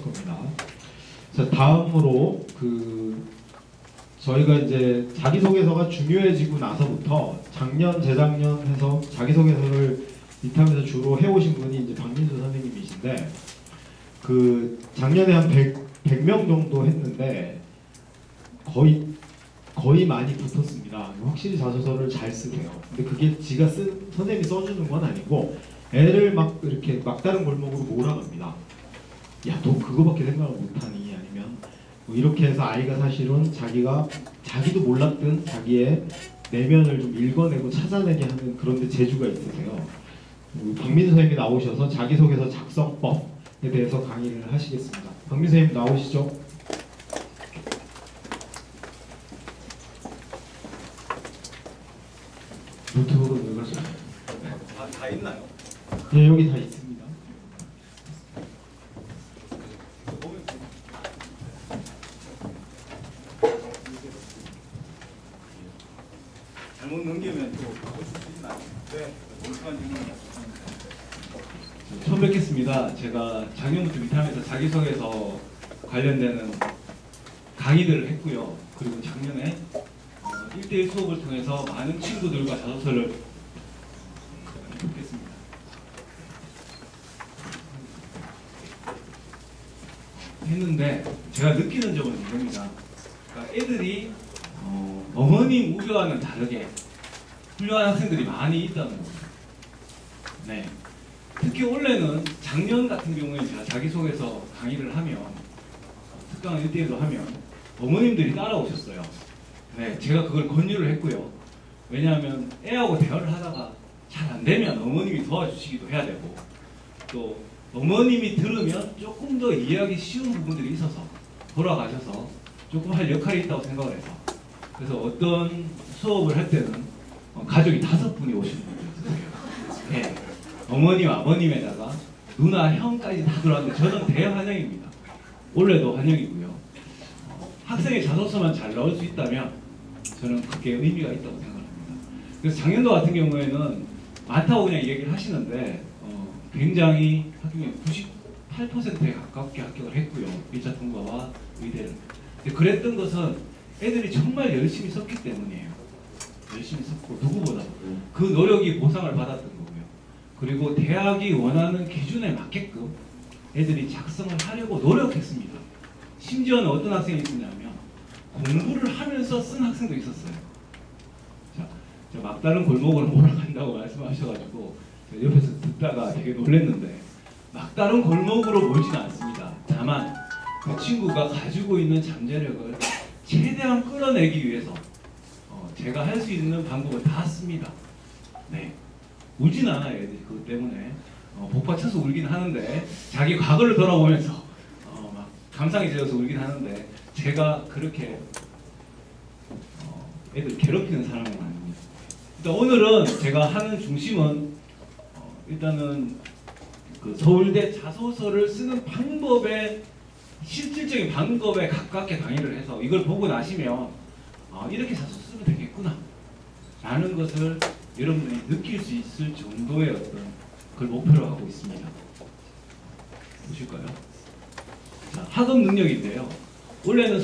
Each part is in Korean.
겁니다. 자, 다음으로 저희가 이제 자기소개서가 중요해지고 나서부터 작년, 재작년 해서 자기소개서를 이탐에서 주로 해오신 분이 이제 박민수 선생님이신데, 작년에 한 100명 정도 했는데 거의 많이 붙었습니다. 확실히 자소서를 잘 쓰세요. 근데 그게 지가 선생님이 써주는 건 아니고 애를 막 이렇게 막다른 골목으로 몰아갑니다. 야, 너 그거밖에 생각을 못하니? 아니면 뭐 이렇게 해서 아이가 사실은 자기도 몰랐던 자기의 내면을 좀 읽어내고 찾아내게 하는 그런 데 재주가 있으세요. 박민수 선생님이 나오셔서 자기소개서 작성법에 대해서 강의를 하시겠습니다. 박민수 선생님 나오시죠? 노트북은 왜 가져요? 다 있나요? 네, 여기 다 있습니다. 잘못 넘기면 또 바꿀 수 있나요? 네. 멍청한 질문이요. 처음 뵙겠습니다. 제가 작년부터 미탐에서 자기소개서 관련되는 강의들을 했고요. 그리고 작년에 1대1 수업을 통해서 많은 친구들과 자소서를 했습니다. 했는데 제가 느끼는 점은 이겁니다. 그러니까 애들이 어머님 우려와는 다르게 훌륭한 학생들이 많이 있다는 겁니다. 네. 특히 원래는 작년 같은 경우에 제가 자기소개서 강의를 하면, 특강 1대1로 하면 어머님들이 따라오셨어요. 네, 제가 그걸 권유를 했고요. 왜냐하면 애하고 대화를 하다가 잘 안되면 어머님이 도와주시기도 해야 되고, 또 어머님이 들으면 조금 더 이해하기 쉬운 부분들이 있어서 돌아가셔서 조금 할 역할이 있다고 생각을 해서, 그래서 어떤 수업을 할 때는 가족이 5분이 오시는 분들이 있어요. 네, 어머니와 아버님에다가 누나, 형까지 다 들어왔는데 저는 대환영입니다. 올해도 환영이고요. 학생의 자소서만 잘 나올 수 있다면 저는 그게 의미가 있다고 생각합니다. 그래서 작년도 같은 경우에는 많다고 그냥 얘기를 하시는데 굉장히 합격률 98%에 가깝게 합격을 했고요. 1차 통과와 의대를. 근데 그랬던 것은 애들이 정말 열심히 썼기 때문이에요. 열심히 썼고 누구보다 그 노력이 보상을 받았던 거고요. 그리고 대학이 원하는 기준에 맞게끔 애들이 작성을 하려고 노력했습니다. 심지어는 어떤 학생이 있었냐면 공부를 하면서 쓴 학생도 있었어요. 자, 막다른 골목으로 몰아간다고 말씀하셔가지고 옆에서 듣다가 되게 놀랐는데, 막다른 골목으로 몰지는 않습니다. 다만 그 친구가 가지고 있는 잠재력을 최대한 끌어내기 위해서 제가 할 수 있는 방법을 다 씁니다. 네, 울진 않아요. 애들이 그것 때문에 복받쳐서 울긴 하는데, 자기 과거를 돌아보면서 막 감상이 되어서 울긴 하는데, 제가 그렇게 애들 괴롭히는 사람은 아닙니다. 일단 오늘은 제가 하는 중심은 일단은 그 서울대 자소서를 쓰는 방법에, 실질적인 방법에 가깝게 강의를 해서 이걸 보고 나시면 이렇게 자소서 쓰면 되겠구나 라는 것을 여러분이 느낄 수 있을 정도의 어떤 그걸 목표로 하고 있습니다. 보실까요? 자, 학업 능력인데요. 원래는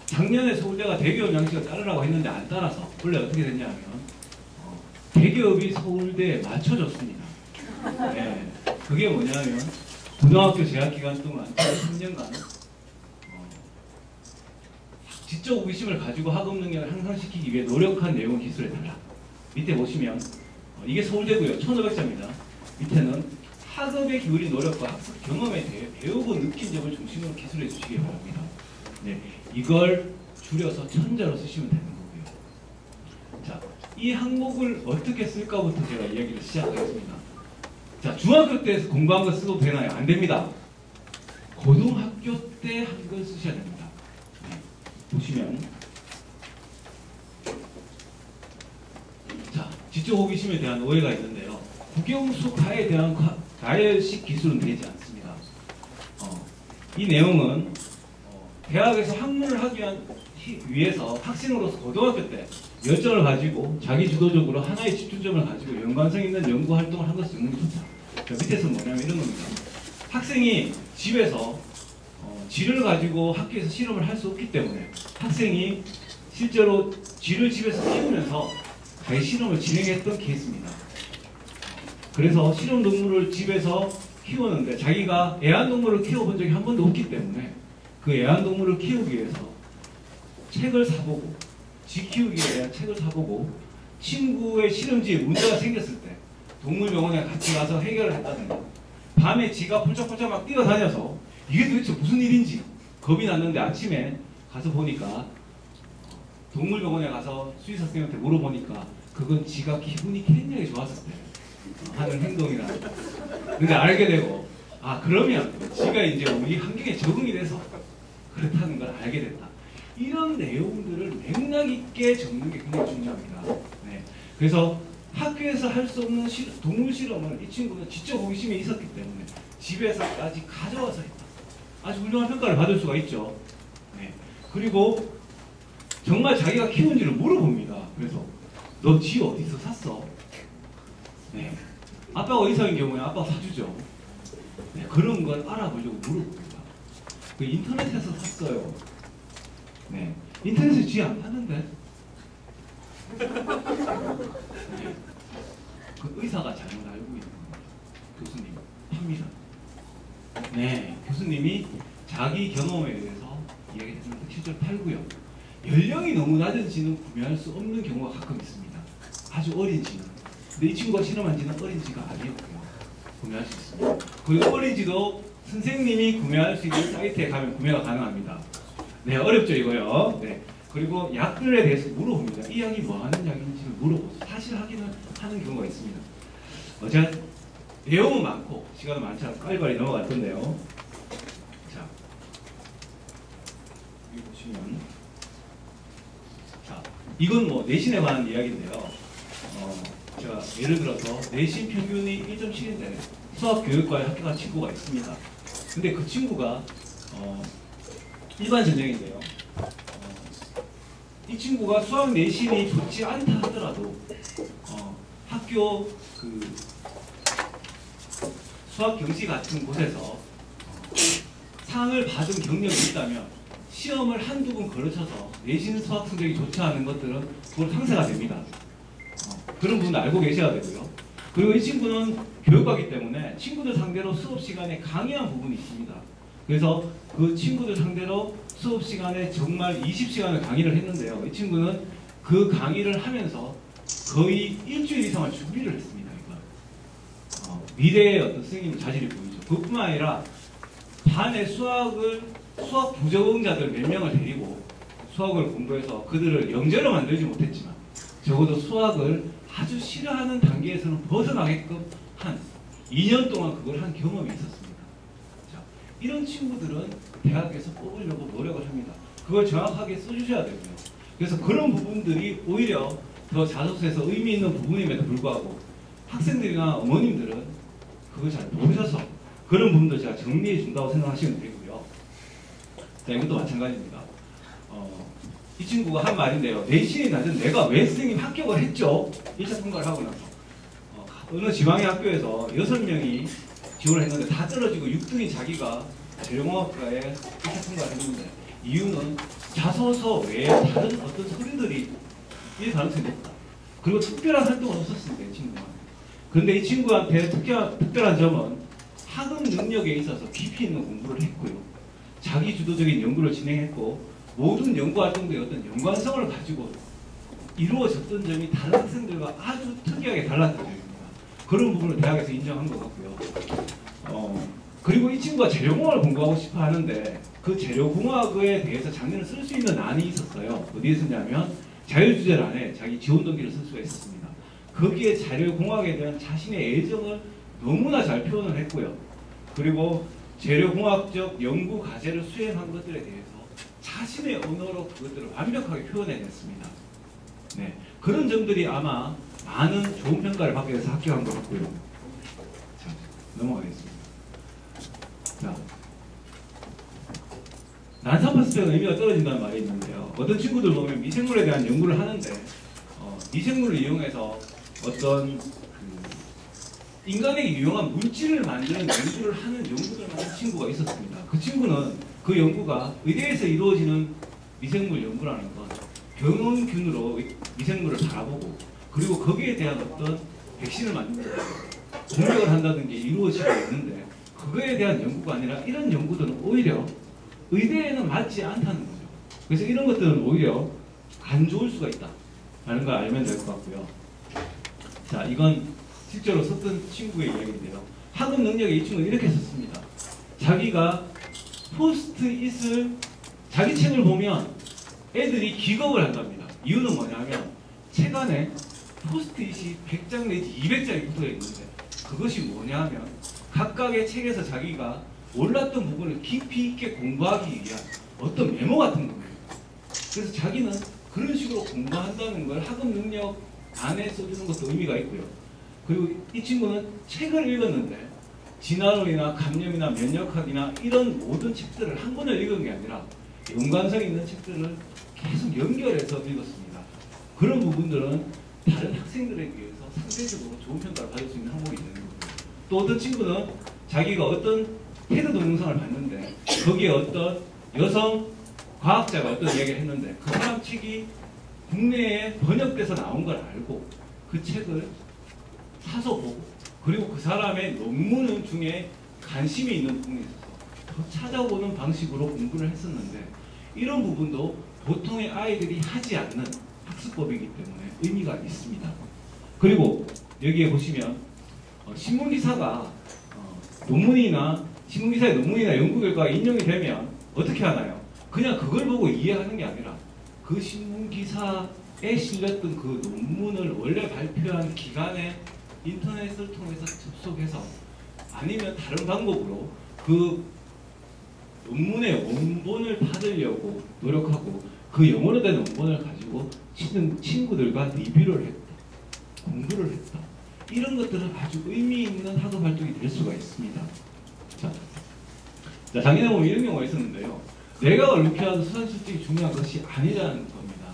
작년에 서울대가 대기업 양식을 따르라고 했는데 안 따라서 원래 어떻게 됐냐면 대기업이 서울대에 맞춰줬습니다. 네, 그게 뭐냐면 고등학교 재학기간 동안 3년간 지적 호기심을 가지고 학업 능력을 향상시키기 위해 노력한 내용은 기술에 달라. 밑에 보시면 이게 서울대고요. 1500자입니다. 밑에는 학업에 기울인 노력과 학습 경험에 대해 배우고 느낀 점을 중심으로 기술해 주시기 바랍니다. 네, 이걸 줄여서 천자로 쓰시면 되는 거고요. 자, 이 항목을 어떻게 쓸까부터 제가 이야기를 시작하겠습니다. 자, 중학교 때 공부한 거 쓰도 되나요? 안 됩니다. 고등학교 때 한 걸 쓰셔야 됩니다. 네, 보시면 자, 지적 호기심에 대한 오해가 있는데요. 국영수가에 대한 가열식 기술은 되지 않습니다. 이 내용은 대학에서 학문을 하기 위해서 학생으로서 고등학교 때 열정을 가지고 자기주도적으로 하나의 집중점을 가지고 연관성 있는 연구 활동을 한 것을 쓰는 게 좋다. 밑에서 뭐냐면 이런 겁니다. 학생이 집에서 쥐를 가지고 학교에서 실험을 할 수 없기 때문에 학생이 실제로 쥐를 집에서 키우면서 자기 실험을 진행했던 케이스입니다. 그래서 실험동물을 집에서 키우는데 자기가 애완동물을 키워본 적이 한 번도 없기 때문에 그 애완동물을 키우기 위해서 책을 사보고 쥐 키우기에 대한 책을 사보고 친구의 실험지에 문제가 생겼을 때 동물병원에 같이 가서 해결을 했다든가 밤에 쥐가 펄쩍펄쩍 막 뛰어다녀서 이게 도대체 무슨 일인지 겁이 났는데 아침에 가서 보니까 동물병원에 가서 수의사선생님한테 물어보니까 그건 쥐가 기분이 굉장히 좋았을 때 하는 행동이라. 근데 알게 되고 그러면 쥐가 이제 우리 환경에 적응이 돼서 그렇다는 걸 알게 됐다. 이런 내용들을 맥락 있게 적는 게 굉장히 중요합니다. 네. 그래서 학교에서 할 수 없는 동물 실험을 이 친구는 지적 호기심이 있었기 때문에 집에서까지 가져와서 했다. 아주 훌륭한 평가를 받을 수가 있죠. 네. 그리고 정말 자기가 키운지를 물어봅니다. 그래서 너 쥐 어디서 샀어? 네. 아빠가 의사인 경우에 아빠가 사주죠. 네. 그런 걸 알아보려고 물어봅니다. 그 인터넷에서 샀어요. 네. 인터넷에 쥐 안 파는데? 네. 그 의사가 잘못 알고 있는 겁니다. 교수님 팝니다. 네, 교수님이 자기 경험에 대해서 이야기했는데 실제로 팔고요. 연령이 너무 낮은 쥐는 구매할 수 없는 경우가 가끔 있습니다. 아주 어린 쥐는. 근데 이 친구가 실험한 쥐는 어린 쥐가 아니었고요. 구매할 수 있습니다. 그리고 어린 쥐도 선생님이 구매할 수 있는 사이트에 가면 구매가 가능합니다. 네, 어렵죠 이거요. 네. 그리고 약들에 대해서 물어봅니다. 이 약이 뭐 하는 약인지를 물어보고 사실 확인을 하는 경우가 있습니다. 제가 내용은 많고 시간은 많지 않아서 빨리빨리 넘어갈 건데요. 자, 여기 보시면 자, 이건 뭐 내신에 관한 이야기인데요. 제가 예를 들어서 내신 평균이 1.7인데 수학교육과에 합격한 친구가 있습니다. 근데 그 친구가 일반 전형인데요. 이 친구가 수학 내신이 좋지 않다 하더라도 학교 그 수학 경시 같은 곳에서 상을 받은 경력이 있다면 시험을 한두 번 걸쳐서 내신 수학 성적이 좋지 않은 것들은 그걸 상쇄가 됩니다. 그런 부분도 알고 계셔야 되고요. 그리고 이 친구는 교육과이기 때문에 친구들 상대로 수업 시간에 강의한 부분이 있습니다. 그래서 그 친구들 상대로 수업 시간에 정말 20시간을 강의를 했는데요. 이 친구는 그 강의를 하면서 거의 일주일 이상을 준비를 했습니다. 미래의 어떤 선생님 자질이 보이죠. 그뿐만 아니라 반에 수학 부적응자들 몇 명을 데리고 수학을 공부해서 그들을 영재로 만들지 못했지만 적어도 수학을 아주 싫어하는 단계에서는 벗어나게끔 한 2년 동안 그걸 한 경험이 있었습니다. 자, 이런 친구들은 대학에서 뽑으려고 노력을 합니다. 그걸 정확하게 써주셔야 되고요. 그래서 그런 부분들이 오히려 더 자소서에서 의미 있는 부분임에도 불구하고 학생들이나 어머님들은 그걸 잘 모르셔서 그런 부분도 제가 정리해 준다고 생각하시면 되고요. 자, 이것도 마찬가지입니다. 이 친구가 한 말인데요. 내신이 낮은 내가 왜 선생님 합격을 했죠? 1차 통과를 하고 나서 어느 지방의 학교에서 6명이 지원을 했는데 다 떨어지고 6등이 자기가 재료공학과에 1차 통과를 했는데 이유는 자소서 외에 다른 어떤 서류들이 일 가능성이 높다. 그리고 특별한 활동은 없었습니다. 이 친구가. 그런데 이 친구한테 특별한 점은 학업 능력에 있어서 깊이 있는 공부를 했고요. 자기 주도적인 연구를 진행했고 모든 연구 활동들의 어떤 연관성을 가지고 이루어졌던 점이 다른 학생들과 아주 특이하게 달랐던 점입니다. 그런 부분을 대학에서 인정한 것 같고요. 그리고 이 친구가 재료공학을 공부하고 싶어 하는데 그 재료공학에 대해서 작년에 쓸 수 있는 안이 있었어요. 어디에 쓰냐면 자율주제란에 자기 지원 동기를 쓸 수가 있었습니다. 거기에 재료공학에 대한 자신의 애정을 너무나 잘 표현을 했고요. 그리고 재료공학적 연구 과제를 수행한 것들에 대해서 자신의 언어로 그것들을 완벽하게 표현해냈습니다. 네, 그런 점들이 아마 많은 좋은 평가를 받게 돼서 합격한 것 같고요. 자, 넘어가겠습니다. 자, 난사파스펙은 의미가 떨어진다는 말이 있는데요. 어떤 친구들 보면 미생물에 대한 연구를 하는데 미생물을 이용해서 어떤 인간에게 유용한 물질을 만드는 연구를 하는 친구가 있었습니다. 그 친구는 그 연구가 의대에서 이루어지는 미생물 연구라는 건 병원균으로 미생물을 바라보고 그리고 거기에 대한 어떤 백신을 만든다, 공격을 한다는 게 이루어지고 있는데 그거에 대한 연구가 아니라 이런 연구들은 오히려 의대에는 맞지 않다는 거죠. 그래서 이런 것들은 오히려 안 좋을 수가 있다라는 걸 알면 될 것 같고요. 자, 이건 실제로 썼던 친구의 이야기인데요. 학업 능력에 이 친구는 이렇게 썼습니다. 자기가 포스트잇을 자기 책을 보면 애들이 기겁을 한답니다. 이유는 뭐냐면 책 안에 포스트잇이 100장 내지 200장이 붙어 있는데 그것이 뭐냐면 각각의 책에서 자기가 몰랐던 부분을 깊이 있게 공부하기 위한 어떤 메모 같은 거예요. 그래서 자기는 그런 식으로 공부한다는 걸 학업 능력 안에 써주는 것도 의미가 있고요. 그리고 이 친구는 책을 읽었는데 진화론이나 감염이나 면역학이나 이런 모든 책들을 한 권을 읽은 게 아니라 연관성 있는 책들을 계속 연결해서 읽었습니다. 그런 부분들은 다른 학생들에 비해서 상대적으로 좋은 평가를 받을 수 있는 항목이 되는 거고요. 또 어떤 친구는 자기가 어떤 테드 동영상을 봤는데 거기에 어떤 여성 과학자가 어떤 이야기를 했는데 그 사람 책이 국내에 번역돼서 나온 걸 알고 그 책을 사서 보고 그리고 그 사람의 논문 중에 관심이 있는 부분이 있어서 더 찾아보는 방식으로 공부를 했었는데 이런 부분도 보통의 아이들이 하지 않는 학습법이기 때문에 의미가 있습니다. 그리고 여기에 보시면 신문기사가 신문기사의 논문이나 연구 결과가 인용이 되면 어떻게 하나요? 그냥 그걸 보고 이해하는 게 아니라 그 신문기사에 실렸던 그 논문을 원래 발표한 기관의 인터넷을 통해서 접속해서 아니면 다른 방법으로 그 논문의 원본을 받으려고 노력하고 그 영어로 된 원본을 가지고 친구들과 리뷰를 했다. 공부를 했다. 이런 것들은 아주 의미 있는 학업 활동이 될 수가 있습니다. 자, 작년에 보면 이런 경우가 있었는데요. 내가 올림피아드 수상 실적이 중요한 것이 아니라는 겁니다.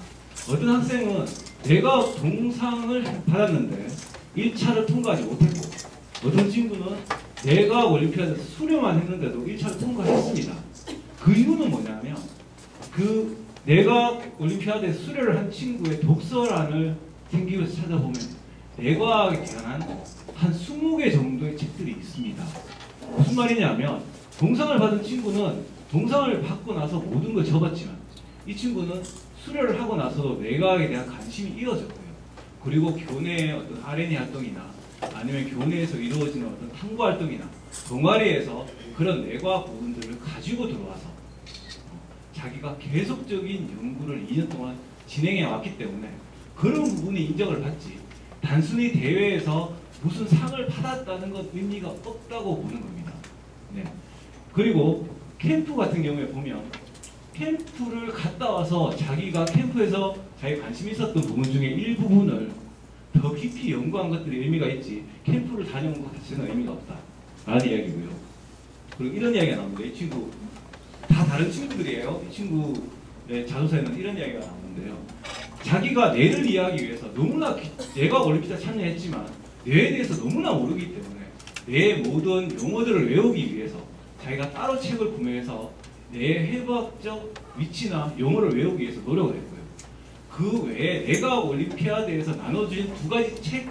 어떤 학생은 내가 동상을 받았는데 1차를 통과하지 못했고 어떤 친구는 내가 올림피아드에서 수료만 했는데도 1차를 통과했습니다. 그 이유는 뭐냐면 그 내가 올림피아드에 수료를 한 친구의 독서란을 생기면서 찾아보면 내과학에 관한 한 20개 정도의 책들이 있습니다. 무슨 말이냐면 동상을 받은 친구는 동상을 받고 나서 모든 걸 접었지만 이 친구는 수료를 하고 나서도 내과학에 대한 관심이 이어졌고요. 그리고 교내의 어떤 R&D 활동이나 아니면 교내에서 이루어지는 어떤 탐구 활동이나 동아리에서 그런 내과학 부분들을 가지고 들어와서 자기가 계속적인 연구를 2년 동안 진행해 왔기 때문에 그런 부분이 인정을 받지 단순히 대회에서 무슨 상을 받았다는 것 의미가 없다고 보는 겁니다. 네. 그리고 캠프 같은 경우에 보면 캠프를 갔다 와서 자기가 캠프에서 자기 관심 있었던 부분 중에 일부분을 더 깊이 연구한 것들이 의미가 있지 캠프를 다녀온 것 자체는 의미가 없다 라는 이야기고요. 그리고 이런 이야기가 나오는데 이 친구 다 다른 친구들이에요. 이 친구의 자소서에는 이런 이야기가 나오는데요. 자기가 뇌를 이해하기 위해서 너무나 뇌가 올림피아드 참여했지만 뇌에 대해서 너무나 모르기 때문에 뇌의 모든 용어들을 외우기 위해서 자기가 따로 책을 구매해서 뇌의 해부학적 위치나 용어를 외우기 위해서 노력을 했고요. 그 외에 내가 올림피아드에서 나눠진 2가지 책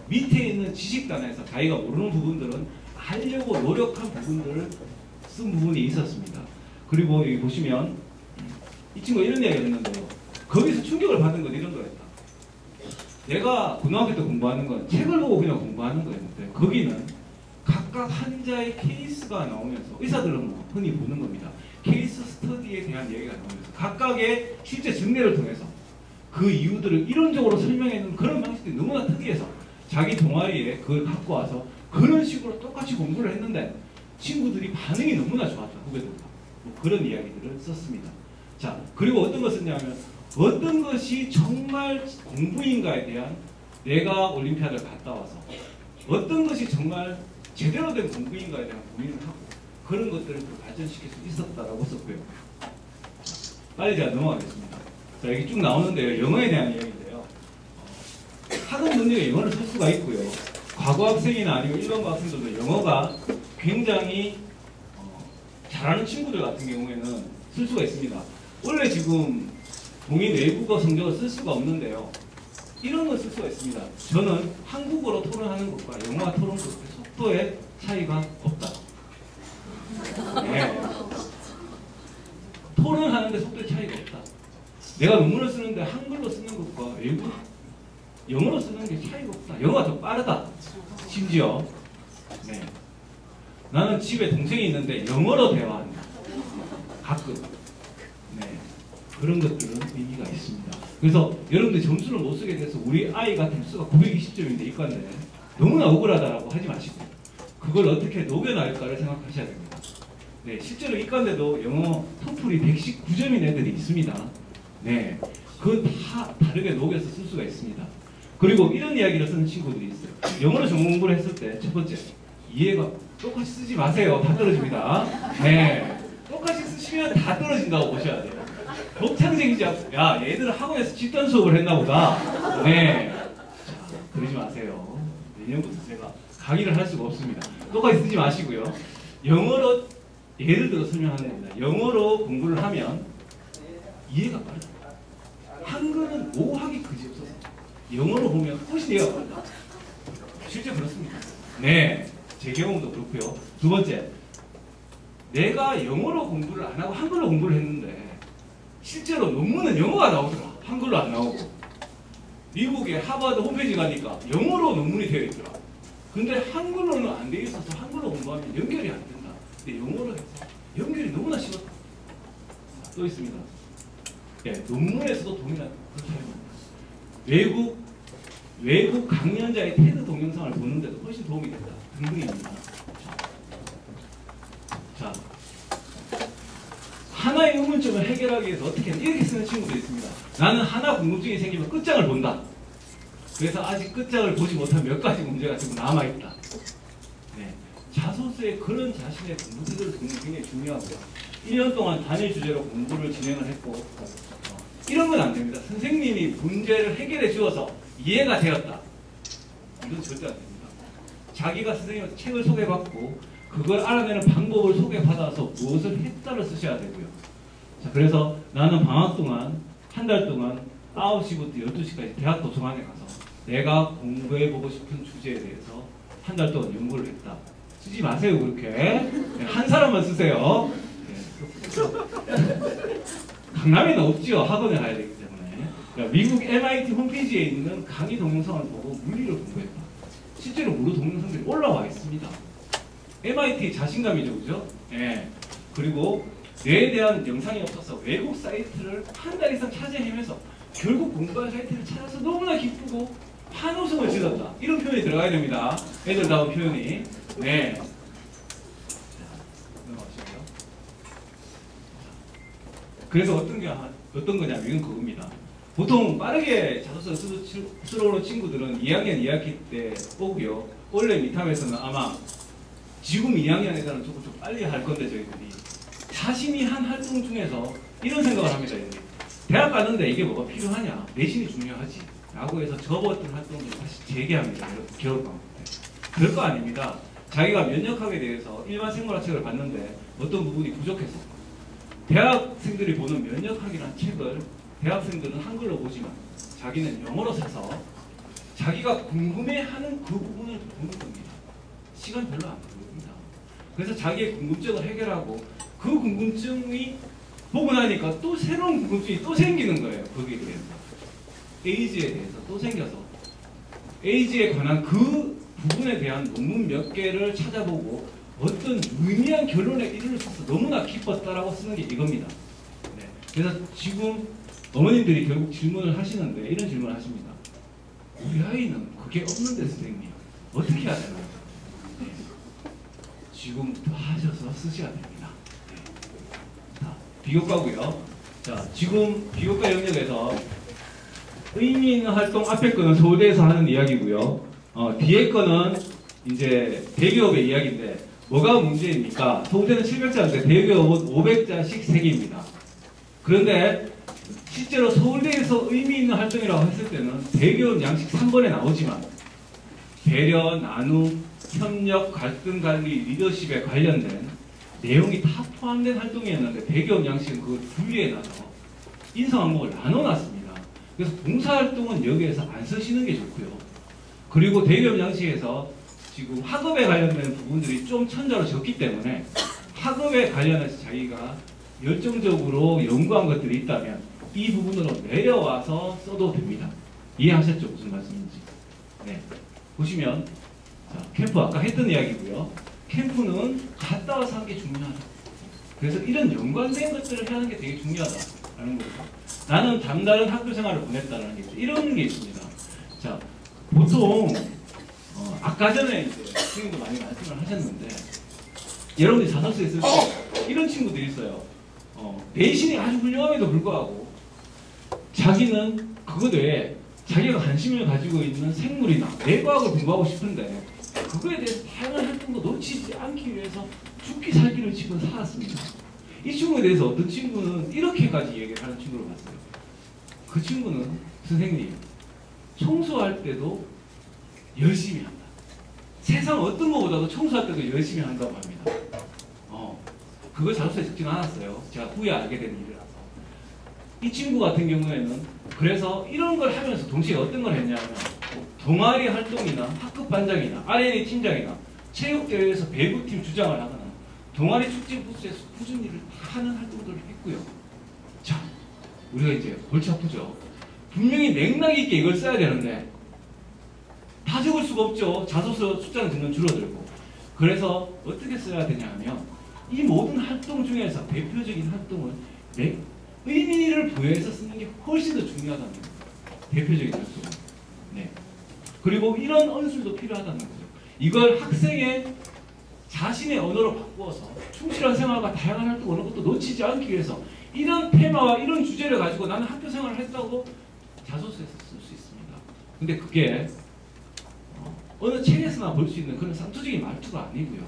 밑에 있는 지식단에서 자기가 모르는 부분들은 하려고 노력한 부분들을 쓴 부분이 있었습니다. 그리고 여기 보시면 이 친구가 이런 이야기를 했는데요. 거기서 충격을 받는 건 이런 거였다. 내가 고등학교 때 공부하는 건 책을 보고 그냥 공부하는 거였는데 거기는 각각 환자의 케이스가 나오면서 의사들은 뭐 흔히 보는 겁니다. 케이스 스터디에 대한 얘기가 나오면서 각각의 실제 증례를 통해서 그 이유들을 이론적으로 설명해주는 그런 방식들이 너무나 특이해서 자기 동아리에 그걸 갖고 와서 그런 식으로 똑같이 공부를 했는데 친구들이 반응이 너무나 좋았다. 후배들과 뭐 그런 이야기들을 썼습니다. 자, 그리고 어떤 것을 썼냐면 어떤 것이 정말 공부인가에 대한 내가 올림피아드를 갔다 와서 어떤 것이 정말 제대로 된 공부인가에 대한 고민을 하고 그런 것들을 또 발전시킬 수 있었다라고 썼고요. 빨리 제가 넘어가겠습니다. 자, 여기 쭉 나오는데요. 영어에 대한 이야기인데요. 학업 능력에 영어를 쓸 수가 있고요. 과거 학생이나 아니면 일반 학생들도 영어가 굉장히 잘하는 친구들 같은 경우에는 쓸 수가 있습니다. 원래 지금 동인 외국어 성적을 쓸 수가 없는데요. 이런 걸 쓸 수가 있습니다. 저는 한국어로 토론하는 것과 영어 토론 것의 속도의 차이가 없다. 네. 토론하는데 속도의 차이가 없다. 내가 논문을 쓰는데 한글로 쓰는 것과 외국 영어로 쓰는 게 차이가 없다. 영어가 더 빠르다. 심지어 네. 나는 집에 동생이 있는데 영어로 대화한다. 가끔. 네. 그런 것들은 의미가 있습니다. 그래서 여러분들 점수를 못 쓰게 돼서 우리 아이가 점수가 920점인데 이과인데 너무나 억울하다라고 하지 마시고 그걸 어떻게 녹여낼까를 생각하셔야 됩니다. 네, 실제로 이과인데도 영어 토플이 119점인 애들이 있습니다. 네, 그건 다 다르게 녹여서 쓸 수가 있습니다. 그리고 이런 이야기를 쓰는 친구들이 있어요. 영어로 전공 공부를 했을 때 첫 번째 이해가 똑같이 쓰지 마세요. 다 떨어집니다. 네, 똑같이 쓰시면 다 떨어진다고 보셔야 돼요. 독창생이지 야 얘들은 학원에서 집단 수업을 했나 보다. 네, 자, 그러지 마세요. 내년부터 제가 강의를 할 수가 없습니다. 똑같이 쓰지 마시고요. 영어로 예를 들어 설명하는 겁니다. 영어로 공부를 하면 이해가 빠르다. 한글은 오하기 그지없어서 영어로 보면 훨씬 이해가 빠르다. 실제 그렇습니다. 네, 제 경험도 그렇고요. 두 번째, 내가 영어로 공부를 안 하고 한글로 공부를 했는데 실제로 논문은 영어가 나오더라. 한글로 안 나오고. 미국의 하버드 홈페이지 가니까 영어로 논문이 되어 있더라. 근데 한글로는 안 되어 있어서 한글로 공부하면 연결이 안 된다. 근데 영어로 해서 연결이 너무나 쉬웠다. 또 있습니다. 네, 논문에서도 동일한 그 차이입니다. 외국 강연자의 테드 동영상을 보는데도 훨씬 도움이 된다. 등등입니다. 자, 하나의 의문점을 해결하기 위해서 어떻게 이렇게 쓰는 친구들이 있습니다. 나는 하나 궁금증이 생기면 끝장을 본다. 그래서 아직 끝장을 보지 못한 몇 가지 문제가 지금 남아있다. 네. 자소서에 그런 자신의 공부 태도를 듣는 게 굉장히 중요하고요. 1년 동안 단일 주제로 공부를 진행을 했고 이런 건 안 됩니다. 선생님이 문제를 해결해 주어서 이해가 되었다. 이건 절대 안 됩니다. 자기가 선생님한테 책을 소개받고 그걸 알아내는 방법을 소개받아서 무엇을 했다를 쓰셔야 되고요. 자, 그래서 나는 방학 동안 한 달 동안 9시부터 12시까지 대학 도서관에 가서 내가 공부해보고 싶은 주제에 대해서 한 달 동안 연구를 했다. 쓰지 마세요 그렇게. 네, 한 사람만 쓰세요. 네. 강남에는 없지요. 학원에 가야 되기 때문에. 그러니까 미국 MIT 홈페이지에 있는 강의 동영상을 보고 물리를 공부했다. 실제로 무료 동영상들이 올라와 있습니다. MIT 자신감이죠, 그죠? 예. 그리고 뇌에 대한 영상이 없어서 외국 사이트를 한 달 이상 찾아 헤매서 결국 공부할 사이트를 찾아서 너무나 기쁘고 환호성을 질렀다. 이런 표현이 들어가야 됩니다. 애들다운 표현이. 네. 자, 넘어가시고요. 그래서 어떤 거냐면 이건 그겁니다. 보통 빠르게 자소서 쓰러오는 친구들은 2학년 2학기 때 오고요. 원래 미탐에서는 아마 지금 2학년 애들은 조금 좀 빨리 할 건데 저희들이 자신이 한 활동 중에서 이런 생각을 합니다. 대학 가는데 이게 뭐가 필요하냐? 내신이 중요하지. 라고 해서 접었던 활동을 다시 재개합니다. 겨울방학 때. 그럴 거 아닙니다. 자기가 면역학에 대해서 일반 생물학책을 봤는데 어떤 부분이 부족해서 대학생들이 보는 면역학이라는 책을 대학생들은 한글로 보지만 자기는 영어로 사서 자기가 궁금해하는 그 부분을 보는 겁니다. 시간 별로 안 걸립니다. 그래서 자기의 궁금증을 해결하고 그 궁금증이 보고 나니까 또 새로운 궁금증이 또 생기는 거예요. 거기에 대해서. 에이즈에 대해서 또 생겨서 에이즈에 관한 그 부분에 대한 논문 몇 개를 찾아보고 어떤 의미한 결론에 이를 써서 너무나 기뻤다라고 쓰는 게 이겁니다. 네. 그래서 지금 어머님들이 결국 질문을 하시는데 이런 질문을 하십니다. 우리 아이는 그게 없는데 선생님 어떻게 해야 되나요? 네. 지금부터 하셔서 쓰셔야 됩니다. 네. 자, 비교과고요. 자, 지금 비교과 영역에서 의미 있는 활동 앞에 거는 서울대에서 하는 이야기고요. 뒤에 거는 이제 대기업의 이야기인데 뭐가 문제입니까? 서울대는 700자인데 대기업은 500자씩 3개입니다. 그런데 실제로 서울대에서 의미 있는 활동이라고 했을 때는 대기업 양식 3번에 나오지만 배려, 나눔, 협력, 갈등 관리, 리더십에 관련된 내용이 다 포함된 활동이었는데 대기업 양식은 그걸 분리해 놔서 인성 항목을 나눠놨습니다. 그래서 봉사활동은 여기에서 안 쓰시는 게 좋고요. 그리고 대기업 양식에서 지금 학업에 관련된 부분들이 좀 천자로 적기 때문에 학업에 관련해서 자기가 열정적으로 연구한 것들이 있다면 이 부분으로 내려와서 써도 됩니다. 이해하셨죠? 무슨 말씀인지. 네. 보시면 자, 캠프 아까 했던 이야기고요. 캠프는 갔다 와서 하는 게 중요하다. 그래서 이런 연관된 것들을 하는 게 되게 중요하다라는 거죠. 나는 남다른 학교 생활을 보냈다는 게 이런 게 있습니다. 자, 보통 아까 전에 이제 친구도 많이 말씀을 하셨는데 여러분들이 자소서에 쓸 때 이런 친구들이 있어요. 내신이 아주 훌륭함에도 불구하고 자기는 그것 외에 자기가 관심을 가지고 있는 생물이나 뇌과학을 공부하고 싶은데 그거에 대해서 다양한 활동도 놓치지 않기 위해서 죽기 살기를 치고 살았습니다. 이 친구에 대해서 어떤 친구는 이렇게까지 얘기를 하는 친구를 봤어요. 그 친구는 선생님 청소할 때도 열심히 한다. 세상 어떤 것보다도 청소할 때도 열심히 한다고 합니다. 그걸 자소서에 적지는 않았어요. 제가 후에 알게 된 일이라서. 이 친구 같은 경우에는 그래서 이런 걸 하면서 동시에 어떤 걸 했냐면 동아리 활동이나 학급 반장이나 R&A 팀장이나 체육대회에서 배구팀 주장을 하거나 동아리 축제 부스에서 꾸준히 일을 하는 활동들을 했고요. 자, 우리가 이제 골치 아프죠. 분명히 맥락 있게 이걸 써야 되는데 다 적을 수가 없죠. 자소서 숫자는 점점 줄어들고. 그래서 어떻게 써야 되냐 하면 이 모든 활동 중에서 대표적인 활동은 의미를 부여해서 쓰는 게 훨씬 더 중요하다는 거예요. 대표적인 활동은. 네. 그리고 이런 언술도 필요하다는 거죠. 이걸 학생의 자신의 언어로 바꾸어서 충실한 생활과 다양한 활동 어느 것도 놓치지 않기 위해서 이런 테마와 이런 주제를 가지고 나는 학교 생활을 했다고 자소서에서 쓸 수 있습니다. 근데 그게 어느 책에서나 볼 수 있는 그런 상투적인 말투가 아니고요.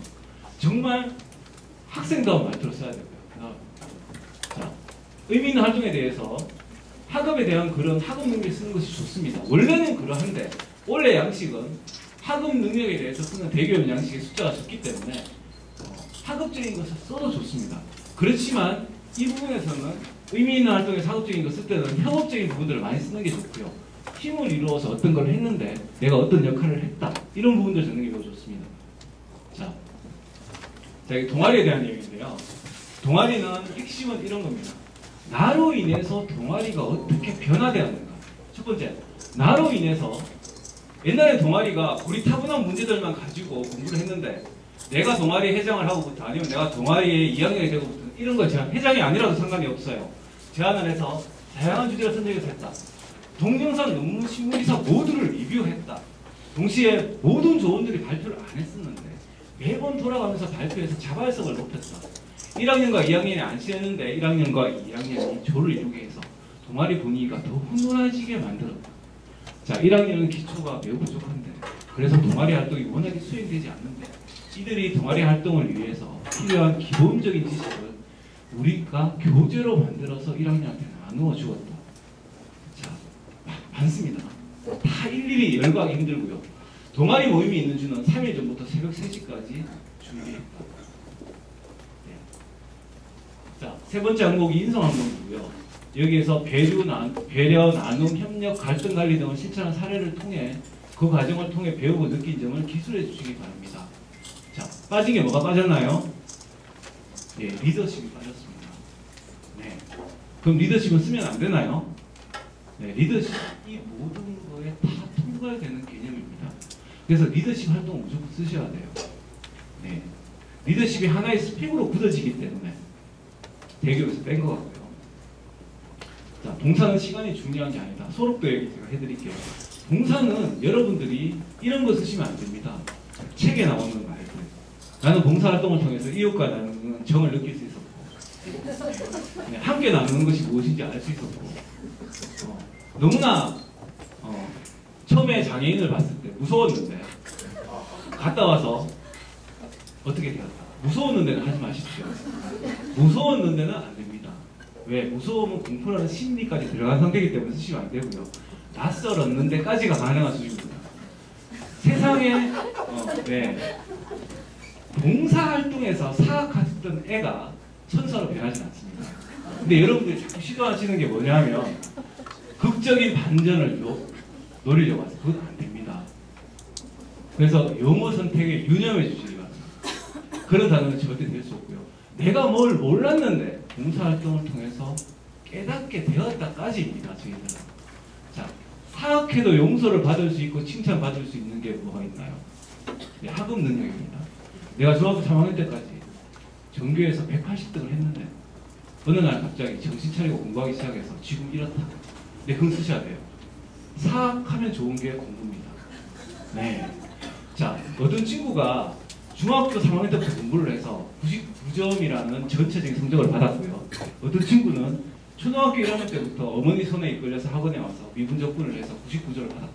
정말 학생다운 말투로 써야 되고요. 자, 의미 있는 활동에 대해서 학업에 대한 그런 학업 능력을 쓰는 것이 좋습니다. 원래는 그러한데 원래 양식은 학업 능력에 대해서 쓰는 대기업 양식의 숫자가 적기 때문에 학업적인 것을 써도 좋습니다. 그렇지만 이 부분에서는 의미 있는 활동에 학업적인 것을 쓸 때는 협업적인 부분들을 많이 쓰는 게 좋고요. 팀을 이루어서 어떤 걸 했는데 내가 어떤 역할을 했다. 이런 부분들 적는 게 매우 좋습니다. 자, 동아리에 대한 얘기인데요. 동아리는 핵심은 이런 겁니다. 나로 인해서 동아리가 어떻게 변화되었는가. 첫 번째, 나로 인해서 옛날에 동아리가 고리타분한 문제들만 가지고 공부를 했는데 내가 동아리 회장을 하고부터 아니면 내가 동아리의 2학년이 되고부터 이런 거 제가 회장이 아니라도 상관이 없어요. 제안을 해서 다양한 주제를 선정해서 했다. 동영상 논문 신문기사 모두를 리뷰했다. 동시에 모든 조원들이 발표를 안 했었는데 매번 돌아가면서 발표해서 자발성을 높였다. 1학년과 2학년이 안 치는데 1학년과 2학년이 조를 이루게 해서 동아리 분위기가 더 훈훈해지게 만들었다. 자, 1학년은 기초가 매우 부족한데 그래서 동아리 활동이 워낙에 수행되지 않는데 이들이 동아리 활동을 위해서 필요한 기본적인 지식을 우리가 교재로 만들어서 1학년한테 나누어 주었다. 자, 많습니다. 다 일일이 열거하기 힘들고요. 동아리 모임이 있는 주는 3일 전부터 새벽 3시까지 준비했다. 네. 자, 세 번째 항목이 인성 항목이고요. 여기에서 배려, 나눔, 협력, 갈등 관리 등을 실천한 사례를 통해 그 과정을 통해 배우고 느낀 점을 기술해 주시기 바랍니다. 자, 빠진 게 뭐가 빠졌나요? 예, 리더십이 빠졌습니다. 네. 그럼 리더십은 쓰면 안 되나요? 네, 리더십 이 모든 거에 다 통과되는 개념입니다. 그래서 리더십 활동을 무조건 쓰셔야 돼요. 네. 리더십이 하나의 스펙으로 굳어지기 때문에 대기업에서 뺀 것 같고요. 자, 봉사는 시간이 중요한 게 아니다. 소록도 얘기 제가 해드릴게요. 봉사는 여러분들이 이런 거 쓰시면 안 됩니다. 책에 나오는 말들. 나는 봉사활동을 통해서 이웃과 나누는 정을 느낄 수 있었고 네, 함께 나누는 것이 무엇인지 알 수 있었고 너무나 처음에 장애인을 봤을 때 무서웠는데 갔다 와서 어떻게 되었다. 무서웠는 데는 하지 마십시오. 무서웠는 데는 안 됩니다. 왜? 무서움은 공포라는 심리까지 들어간 상태이기 때문에 쓰시면 안 되고요. 낯설었는 데까지가 가능한 수준입니다. 세상에 네. 봉사활동에서 사학할 어떤 애가 천사로 변하지 않습니다. 근데 여러분들이 자꾸 시도하시는 게 뭐냐면 극적인 반전을 노리려고 하세요. 그건 안 됩니다. 그래서 영어 선택에 유념해 주시기 바랍니다. 그런 단어는 절대 될 수 없고요. 내가 뭘 몰랐는데 봉사활동을 통해서 깨닫게 되었다까지입니다. 저희들은. 자, 사악해도 용서를 받을 수 있고 칭찬받을 수 있는 게 뭐가 있나요? 네, 학업 능력입니다. 내가 중학교 3학년 때까지 전교에서 180등을 했는데 어느 날 갑자기 정신 차리고 공부하기 시작해서 지금 이렇다. 네, 그건 쓰셔야 돼요. 사악하면 좋은 게 공부입니다. 네. 자, 어떤 친구가 중학교 3학년 때부터 공부를 해서 99점이라는 전체적인 성적을 받았고요. 어떤 친구는 초등학교 1학년 때부터 어머니 손에 이끌려서 학원에 와서 미분적분을 해서 99점을 받았다.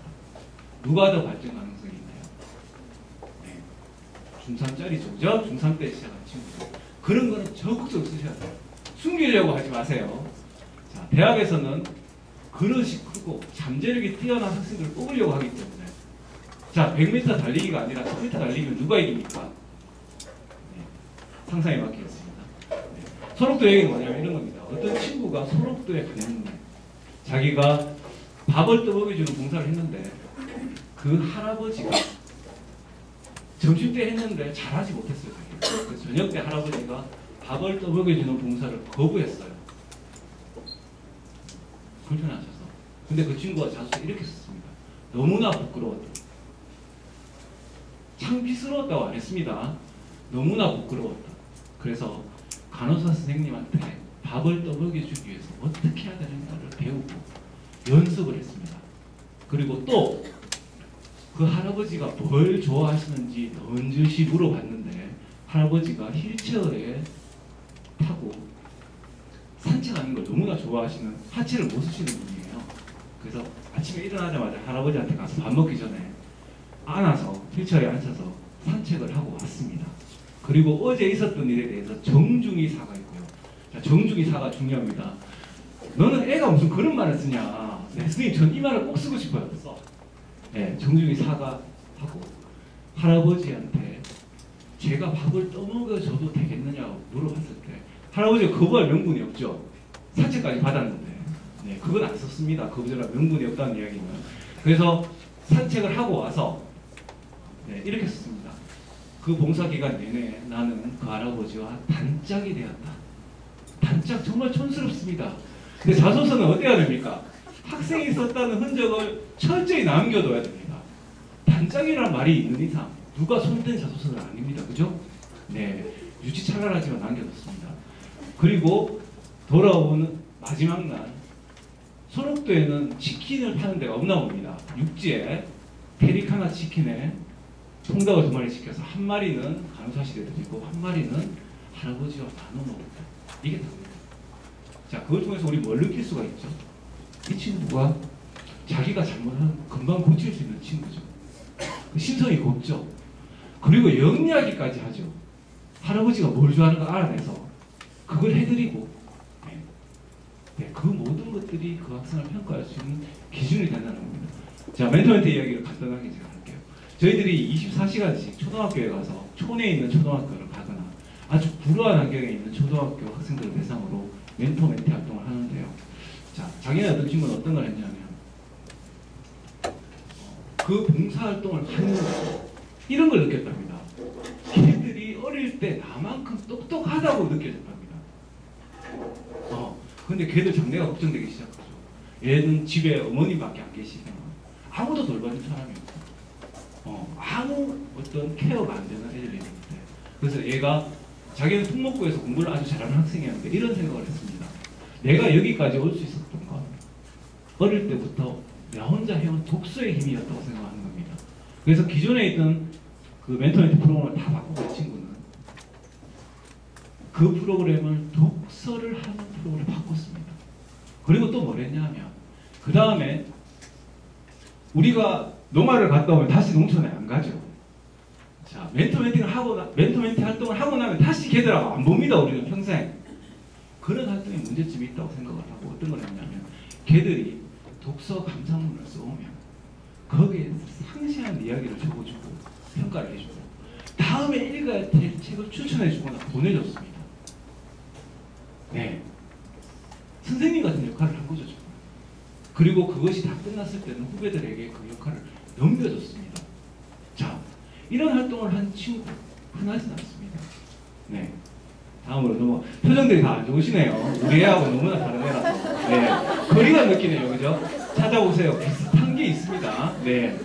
누가 더 발전 가능성이 있나요? 네. 중3짜리죠. 그죠? 중3 때 시작한 친구들. 그런 거는 적극적으로 쓰셔야 돼요. 숨기려고 하지 마세요. 자, 대학에서는 그릇이 크고 잠재력이 뛰어난 학생들을 뽑으려고 하기 때문에 자, 100m 달리기가 아니라 1000m 달리기는 누가 이깁니까? 네, 상상에 맡기겠습니다. 네. 소록도 얘기는 뭐냐면 이런 겁니다. 어떤 친구가 소록도에 갔는데 자기가 밥을 떠먹여주는 봉사를 했는데 그 할아버지가 점심때 했는데 잘하지 못했어요. 그래서 저녁 때 할아버지가 밥을 떠먹여주는 봉사를 거부했어요. 불편하셔서. 근데 그 친구가 자소서 이렇게 썼습니다. 너무나 부끄러웠다. 창피스러웠다고 안 했습니다. 너무나 부끄러웠다. 그래서 간호사 선생님한테 밥을 떠먹여주기 위해서 어떻게 해야 되는가를 배우고 연습을 했습니다. 그리고 또 그 할아버지가 뭘 좋아하시는지 넌지시 물어봤는데 할아버지가 휠체어에 타고 산책하는 걸 너무나 좋아하시는 하체를 못 쓰시는 분이에요. 그래서 아침에 일어나자마자 할아버지한테 가서 밥 먹기 전에 안아서 휠체어에 앉아서 산책을 하고 왔습니다. 그리고 어제 있었던 일에 대해서 정중히 사과했고요. 자, 정중히 사과 중요합니다. 너는 애가 무슨 그런 말을 쓰냐. 네, 선생님 전 이 말을 꼭 쓰고 싶어요. 써. 네, 정중히 사과하고 할아버지한테 제가 밥을 떠먹여줘도 되겠느냐고 물어봤을 때 할아버지가 거부할 명분이 없죠. 산책까지 받았는데 네, 그건 안 썼습니다. 거부할 명분이 없다는 이야기는. 그래서 산책을 하고 와서 네, 이렇게 썼습니다. 그 봉사기간 내내 나는 그 할아버지와 단짝이 되었다. 단짝 정말 촌스럽습니다. 근데 자소서는 어때야 됩니까? 학생이 썼다는 흔적을 철저히 남겨둬야 됩니다. 단짝이라는 말이 있는 이상 누가 손댄 자소서는 아닙니다. 그죠? 네, 유치찬란하지만 남겨뒀습니다. 그리고 돌아오는 마지막 날 소록도에는 치킨을 파는 데가 없나 봅니다. 육지에 페리카나 치킨에 통닭을 2마리 시켜서 한 마리는 간호사실에 드리고 한 마리는 할아버지와 나눠 먹었다. 이게 답니다. 자, 그걸 통해서 우리 뭘 느낄 수가 있죠? 이 친구가 자기가 잘못하면 금방 고칠 수 있는 친구죠. 신성이 곱죠. 그리고 영리하기까지 하죠. 할아버지가 뭘 좋아하는가 알아내서 그걸 해드리고 네, 그 모든 것들이 그 학생을 평가할 수 있는 기준이 된다는 겁니다. 자, 멘토멘트 이야기를 간단하게 제가 할게요. 저희들이 24시간씩 초등학교에 가서 촌에 있는 초등학교를 가거나 아주 불우한 환경에 있는 초등학교 학생들을 대상으로 멘토멘티 활동을 하는데요. 자, 자기네 어떤 친구는 어떤 걸 했냐면 그 봉사활동을 하면서 이런 걸 느꼈답니다. 걔들이 어릴 때 나만큼 똑똑하다고 느껴졌답니다. 근데 걔들 장래가 걱정되기 시작하죠. 얘는 집에 어머님밖에 안 계시면 아무도 돌봐줄 사람이 없고 아무 어떤 케어가 안 되는 애들이 있는데 그래서 얘가 자기는 특목고에서 공부를 아주 잘하는 학생이었는데 이런 생각을 했습니다. 내가 여기까지 올 수 있었던 건 어릴 때부터 나 혼자 해온 독서의 힘이었다고 생각하는 겁니다. 그래서 기존에 있던 그 멘토멘트 프로그램을 다 바꾸고 이 친구는 그 프로그램을 독서를 하는 프로그램을 바꿨습니다. 그리고 또 뭘 했냐면 그 다음에 우리가 농아를 갔다 오면 다시 농촌에 안 가죠. 자, 멘토멘티 활동을 하고 나면 다시 걔들하고 안 봅니다. 우리는 평생. 그런 활동에 문제점이 있다고 생각을 하고 어떤 걸 했냐면 걔들이 독서 감상문을 써오면 거기에 상세한 이야기를 적어주고 평가를 해주고 다음에 읽어야 될 책을 추천해주거나 보내줬습니다. 네. 선생님 같은 역할을 한 거죠. 정말. 그리고 그것이 다 끝났을 때는 후배들에게 그 역할을 넘겨줬습니다. 자, 이런 활동을 한 친구 흔하진 않습니다. 네. 다음으로 넘어. 표정들이 다 안 좋으시네요. 우리 애하고 너무나 다른 애라서. 네. 거리가 느끼네요. 그죠? 찾아보세요. 비슷한 게 있습니다. 네.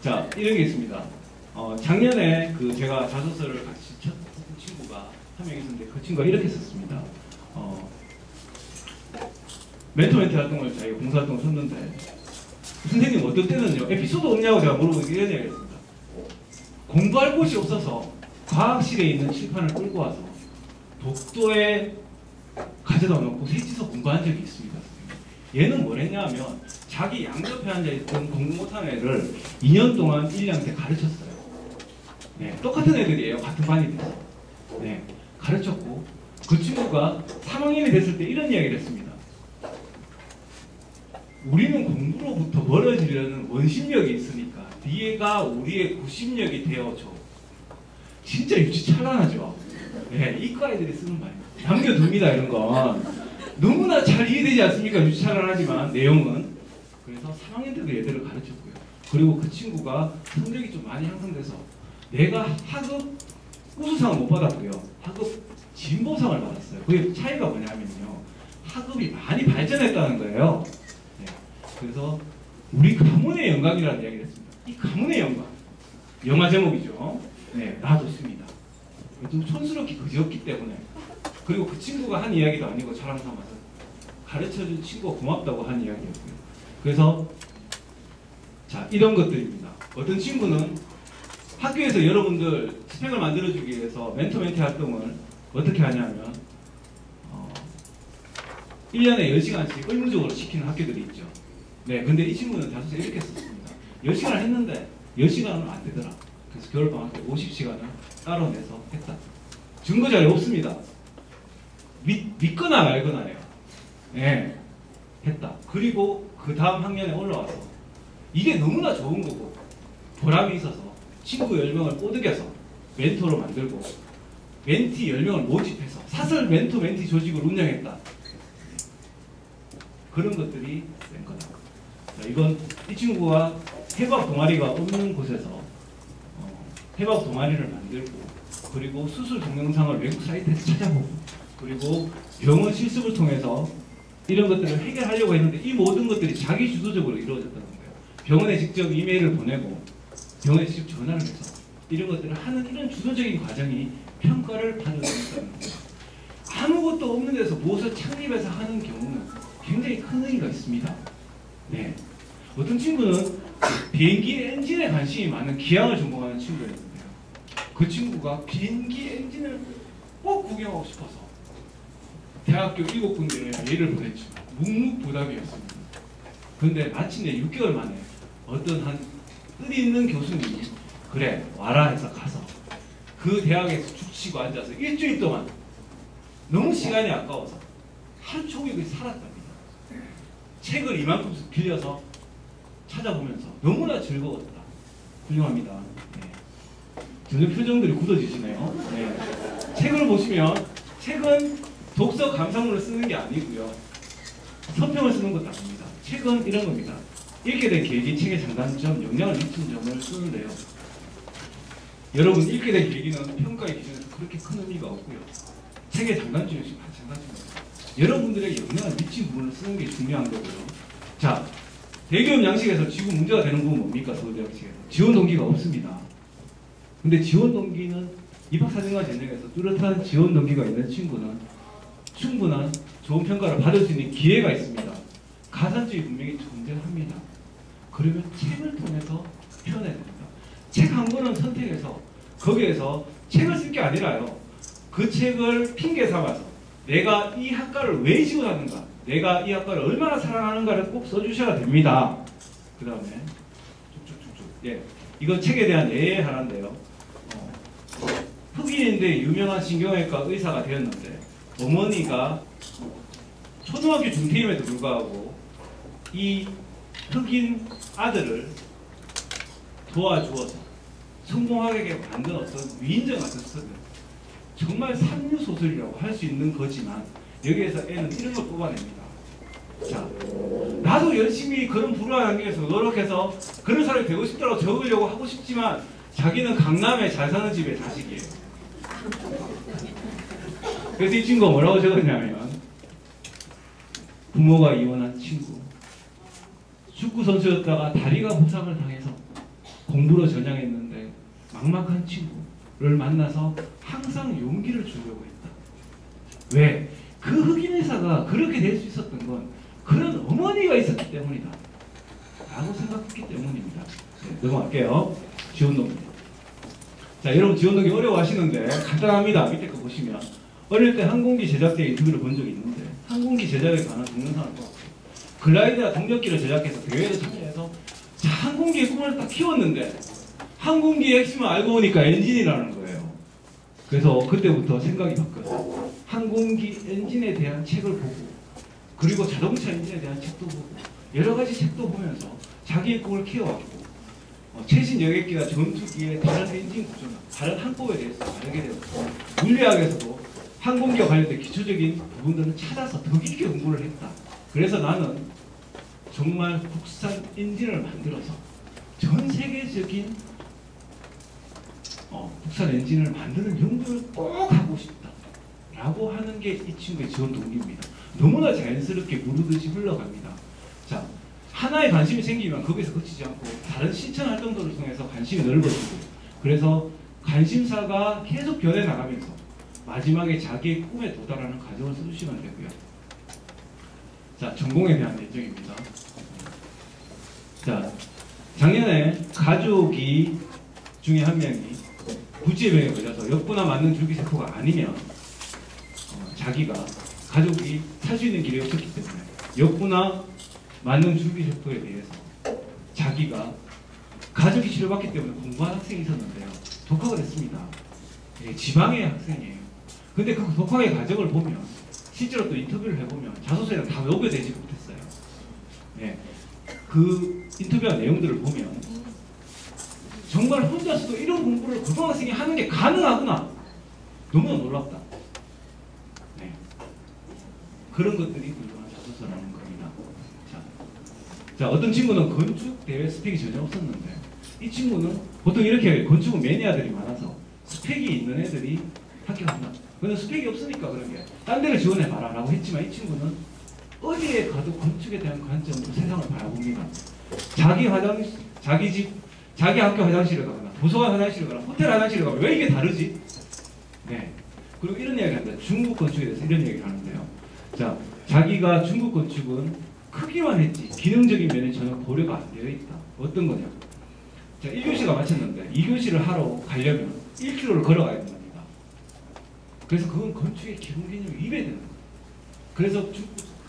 자, 이런 게 있습니다. 작년에 그 제가 자소서를 같이 첫 친구가 한 명 있었는데 그 친구가 이렇게 썼습니다. 멘토 활동을 저희가 봉사활동을 썼는데 선생님 어떨 때는요 에피소드 없냐고 제가 물어보니까 이런 얘기를 했습니다. 공부할 곳이 없어서 과학실에 있는 칠판을 끌고 와서 독도에 가져다 놓고 셋이서 공부한 적이 있습니다. 얘는 뭘 했냐 하면 자기 양옆에 앉아있던 공부 못하는 애를 2년 동안 1년째 가르쳤어요. 네, 똑같은 애들이에요. 같은 반이 돼서. 네, 가르쳤고 그 친구가 3학년이 됐을 때 이런 이야기를 했습니다. 우리는 공부로부터 멀어지려는 원심력이 있으니까 뒤에가 우리의 구심력이 되어줘. 진짜 유치 찬란하죠? 네, 이과 애들이 쓰는 말입니다. 남겨둡니다. 이런 건 너무나 잘 이해되지 않습니까? 유치 찬란하지만 내용은. 그래서 3학년 때도 얘들을 가르쳤고요. 그리고 그 친구가 성적이 좀 많이 향상돼서 내가 하급 우수상을 못 받았고요. 하급 진보상을 받았어요. 그게 차이가 뭐냐면요. 하급이 많이 발전했다는 거예요. 네. 그래서 우리 가문의 영광이라는 이야기를 했습니다. 이 가문의 영광. 영화 제목이죠. 네, 놔뒀습니다. 좀 촌스럽게 그지없기 때문에. 그리고 그 친구가 한 이야기도 아니고 자랑 삼아서 가르쳐준 친구가 고맙다고 한 이야기였고요. 그래서 자, 이런 것들입니다. 어떤 친구는 학교에서 여러분들 스펙을 만들어주기 위해서 멘토 멘티 활동을 어떻게 하냐면 1년에 10시간씩 의무적으로 시키는 학교들이 있죠. 네, 근데 이 친구는 자소서 이렇게 썼습니다. 10시간을 했는데 10시간은 안 되더라. 그래서 겨울방학 때 50시간을 따로 내서 했다. 증거자료 없습니다. 믿거나 말거나예요. 네, 했다. 그리고 그 다음 학년에 올라와서 이게 너무나 좋은 거고 보람이 있어서 친구 10명을 꼬드겨서 멘토로 만들고 멘티 10명을 모집해서 사설 멘토 멘티 조직을 운영했다. 그런 것들이 된 거다. 자, 이건 이 친구가 해박 동아리가 없는 곳에서 해박 동아리를 만들고 그리고 수술 동영상을 외국 사이트에서 찾아보고 그리고 병원 실습을 통해서 이런 것들을 해결하려고 했는데 이 모든 것들이 자기 주도적으로 이루어졌다는 거예요. 병원에 직접 이메일을 보내고 병원에 직접 전화를 해서 이런 것들을 하는 이런 주도적인 과정이 평가를 받을 수 있다는 거예요. 아무것도 없는 데서 무엇을 창립해서 하는 경우는 굉장히 큰 의미가 있습니다. 네. 어떤 친구는 비행기 엔진에 관심이 많은 기항을 전공하는 친구였는데요. 그 친구가 비행기 엔진을 꼭 구경하고 싶어서 대학교 7군데에 예를 보냈죠. 묵묵부답이었습니다. 그런데 마침내 6개월 만에 어떤 한 뜻 있는 교수님이 그래 와라 해서 가서 그 대학에서 죽치고 앉아서 일주일 동안 너무 시간이 아까워서 하루 종일 살았답니다. 책을 이만큼 빌려서 찾아보면서 너무나 즐거웠다. 훌륭합니다. 네. 점점 표정들이 굳어지시네요. 네. 책을 보시면 책은 독서 감상문을 쓰는 게 아니고요. 서평을 쓰는 것도 아닙니다. 책은 이런 겁니다. 읽게 된 계기, 책의 장단점, 영향을 미친 점을 쓰는데요. 여러분 읽게 된 계기는 평가의 기준에서 그렇게 큰 의미가 없고요. 책의 장단점이 마찬가지입니다. 여러분들에게 영향을 미친 부분을 쓰는 게 중요한 거고요. 자, 대기업 양식에서 지금 문제가 되는 부분은 뭡니까? 서울대 양식에서 지원 동기가 없습니다. 근데 지원 동기는 입학사정과 전형에서 뚜렷한 지원 동기가 있는 친구는 충분한 좋은 평가를 받을 수 있는 기회가 있습니다. 가산점이 분명히 존재합니다. 그러면 책을 통해서 표현해야 됩니다. 책 한 권을 선택해서 거기에서 책을 쓸 게 아니라요. 그 책을 핑계 삼아서 내가 이 학과를 왜 지원하는가, 내가 이 학과를 얼마나 사랑하는가를 꼭 써주셔야 됩니다. 그 다음에 쭉쭉쭉쭉. 예, 이건 책에 대한 예의 하나인데요. 흑인인데 유명한 신경외과 의사가 되었는데 어머니가 초등학교 중퇴임에도 불구하고 이 흑인 아들을 도와주어서 성공하게 만든 어떤 위인전 같은 스토리, 정말 삼류소설이라고 할 수 있는 거지만 여기에서 N은 이런 걸 뽑아냅니다. 자, 나도 열심히 그런 불우한 환경에서 노력해서 그런 사람이 되고 싶다고 적으려고 하고 싶지만 자기는 강남에 잘 사는 집의 자식이에요. 그래서 이 친구가 뭐라고 적었냐면 부모가 이혼한 친구, 축구 선수였다가 다리가 부상을 당해서 공부로 전향했는데 막막한 친구를 만나서 항상 용기를 주려고 했다. 왜? 그 흑인 의사가 그렇게 될 수 있었던 건 그런 어머니가 있었기 때문이다 라고 생각했기 때문입니다. 네, 넘어갈게요. 지원동기. 자, 여러분 지원동기 어려워하시는데 간단합니다. 밑에 거 보시면 어릴 때 항공기 제작대 인터뷰를 본 적이 있는데 항공기 제작에 관한 동영상을 봤고 글라이더와 동력기를 제작해서 대회에 참여해서 자, 항공기의 꿈을 딱 키웠는데 항공기의 핵심을 알고 보니까 엔진이라는 거예요. 그래서 그때부터 생각이 바뀌었어요. 항공기 엔진에 대한 책을 보고 그리고 자동차 엔진에 대한 책도 보고 여러 가지 책도 보면서 자기의 꿈을 키워왔고 최신 여객기나 전투기의 다른 엔진 구조나 다른 항법에 대해서 알게 되었고 물리학에서도 항공기와 관련된 기초적인 부분들을 찾아서 더 깊게 공부를 했다. 그래서 나는 정말 국산 엔진을 만들어서 전 세계적인 국산 엔진을 만드는 연구를 꼭 하고 싶다 라고 하는 게 이 친구의 지원 동기입니다. 너무나 자연스럽게 무르듯이 흘러갑니다. 자, 하나에 관심이 생기면 거기서 그치지 않고 다른 실천 활동들을 통해서 관심이 넓어지고 그래서 관심사가 계속 변해나가면서 마지막에 자기의 꿈에 도달하는 과정을 써주시면 되고요. 자, 전공에 대한 예정입니다. 자, 작년에 가족이 중에 한 명이 구치병에 걸려서 역부나 맞는 줄기세포가 아니면 자기가 가족이 살 수 있는 길이 없었기 때문에 역부나 맞는 줄기세포에 대해서 자기가 가족이 치료받기 때문에 공부한 학생이 있었는데요. 독학을 했습니다. 지방의 학생이에요. 근데 그 독학의 과정을 보면 실제로 또 인터뷰를 해보면 자소서에는 다 녹여내지 못했어요. 네. 그 인터뷰한 내용들을 보면 정말 혼자서도 이런 공부를 고등학생이 하는 게 가능하구나. 너무나 놀랍다. 네. 그런 것들이 훌륭한 자소서라는 겁니다. 자, 어떤 친구는 건축 대회 스펙이 전혀 없었는데 이 친구는 보통 이렇게 건축은 매니아들이 많아서 스펙이 있는 애들이 합격한다. 근데 스펙이 없으니까 그런 게 딴 데를 지원해봐라 라고 했지만 이 친구는 어디에 가도 건축에 대한 관점으로 세상을 바라봅니다. 자기 화장실, 자기 집, 자기 학교 화장실에 가거나 도서관 화장실에 가거나 호텔 화장실에 가면 왜 이게 다르지? 네. 그리고 이런 이야기 합니다. 중국 건축에 대해서 이런 얘기를 하는데요. 자, 자기가 중국 건축은 크기만 했지 기능적인 면이 전혀 고려가 안 되어 있다. 어떤 거냐? 자, 1교시가 마쳤는데 2교시를 하러 가려면 1km를 걸어가야 된답니다. 그래서 그건 건축의 기본 개념이 위배되는 거예요. 그래서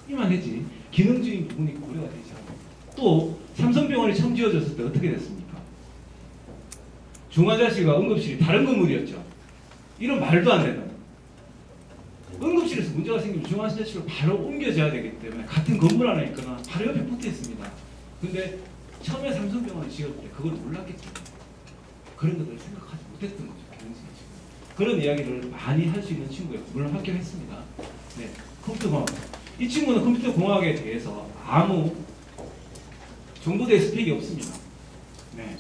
크기만 했지 기능적인 부분이 고려가 되지 않아요. 또 삼성병원이 처음 지어졌을 때 어떻게 됐습니까? 중환자실과 응급실이 다른 건물이었죠. 이런 말도 안 되는 응급실에서 문제가 생기면 중환자실로 바로 옮겨져야 되기 때문에 같은 건물 안에 있거나 바로 옆에 붙어 있습니다. 근데 처음에 삼성병원을 지을 때 그걸 몰랐기 때문에 그런 것들을 생각하지 못했던 거죠. 그런 이야기를 많이 할 수 있는 친구예요. 물론 합격했습니다. 네, 컴퓨터 공학. 이 친구는 컴퓨터 공학에 대해서 아무 정보대의 스펙이 없습니다. 네,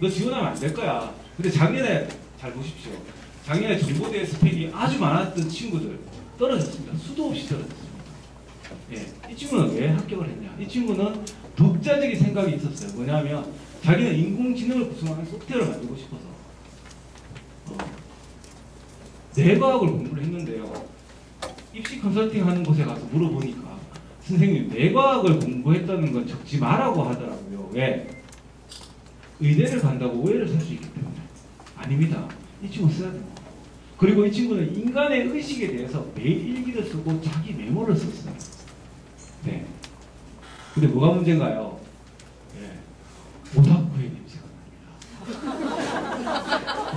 너 지원하면 안 될 거야. 근데 작년에 잘 보십시오. 작년에 정보대의 스펙이 아주 많았던 친구들 떨어졌습니다. 수도 없이 떨어졌습니다. 예, 이 친구는 왜 합격을 했냐? 이 친구는 독자적인 생각이 있었어요. 뭐냐면 자기는 인공지능을 구성하는 소프트웨어를 만들고 싶어서 뇌과학을 공부를 했는데요. 입시 컨설팅 하는 곳에 가서 물어보니까 선생님 뇌과학을 공부했다는 건 적지 마라고 하더라고요. 왜? 의대를 간다고 오해를 살 수 있기 때문에. 아닙니다. 이 친구 써야 됩니다. 그리고 이 친구는 인간의 의식에 대해서 매일 일기를 쓰고 자기 메모를 썼어요. 네. 근데 뭐가 문제인가요? 네. 오타쿠의 냄새가 납니다.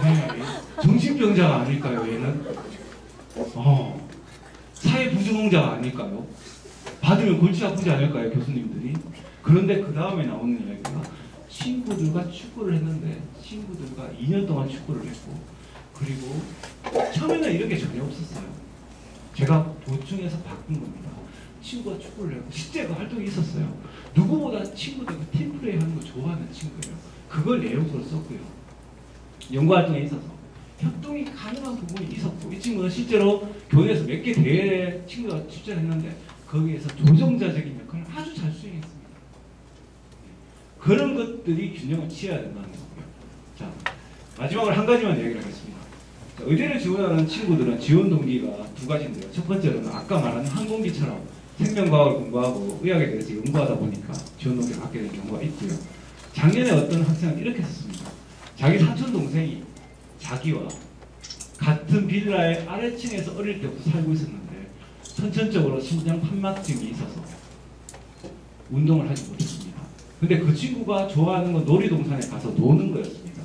네. 정신병자가 아닐까요, 얘는? 사회부주공자가 아닐까요? 받으면 골치 아프지 않을까요, 교수님들이? 그런데 그 다음에 나오는 이야기가 친구들과 축구를 했는데 친구들과 2년 동안 축구를 했고 그리고 처음에는 이런 게 전혀 없었어요. 제가 도중에서 바꾼 겁니다. 친구가 축구를 하고 실제 그 활동이 있었어요. 누구보다 친구들과 팀플레이 하는 거 좋아하는 친구예요. 그걸 내용으로 썼고요. 연구 활동에 있어서 협동이 가능한 부분이 있었고, 이 친구는 실제로 교내에서 몇 개 대회에 친구가 출전했는데 거기에서 조정자적인 역할을 아주 잘 수행했습니다. 그런 것들이 균형을 취해야 된다는 거고요. 자, 마지막으로 한 가지만 이야기를 하겠습니다. 자, 의대를 지원하는 친구들은 지원 동기가 두 가지인데요. 첫 번째로는 아까 말한 항공기처럼 생명과학을 공부하고 의학에 대해서 연구하다 보니까 지원 동기를 갖게 되는 경우가 있고요. 작년에 어떤 학생은 이렇게 썼습니다. 자기 사촌 동생이 자기와 같은 빌라의 아래층에서 어릴 때부터 살고 있었는데 선천적으로 심장 판막증이 있어서 운동을 하지 못했습니다. 근데 그 친구가 좋아하는 건 놀이동산에 가서 노는 거였습니다.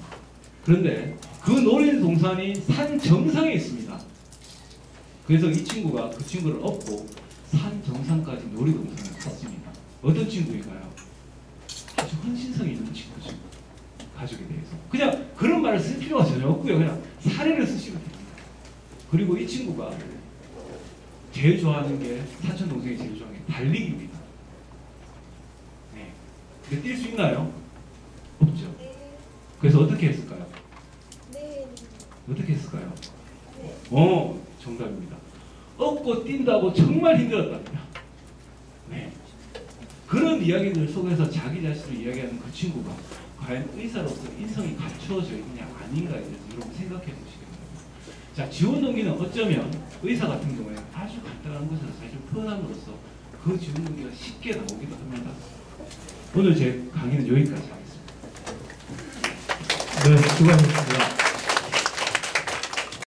그런데 그 놀이동산이 산 정상에 있습니다. 그래서 이 친구가 그 친구를 업고 산 정상까지 놀이동산을 갔습니다. 어떤 친구인가요? 아주 헌신성이 있는 친구죠. 가족에 대해서. 그냥 그런 말을 쓸 필요가 전혀 없고요. 그냥 사례를 쓰시면 됩니다. 그리고 이 친구가 제일 좋아하는 게, 사촌 동생이 제일 좋아하는 게 달리기입니다. 네. 근데 뛸 수 있나요? 없죠. 그래서 어떻게 했을까요? 어떻게 했을까요? 정답입니다. 업고 뛴다고 정말 힘들었답니다. 네. 그런 이야기들 속에서 자기 자신을 이야기하는 그 친구가 과연 의사로서 인성이 갖춰져 있느냐 아닌가에 대해서 여러분 생각해 보시기 바랍니다. 자, 지원 동기는 어쩌면 의사 같은 경우에 아주 간단한 것을 사실 표현함으로써 그 지원 동기가 쉽게 나오기도 합니다. 오늘 제 강의는 여기까지 하겠습니다. 네, 수고하셨습니다.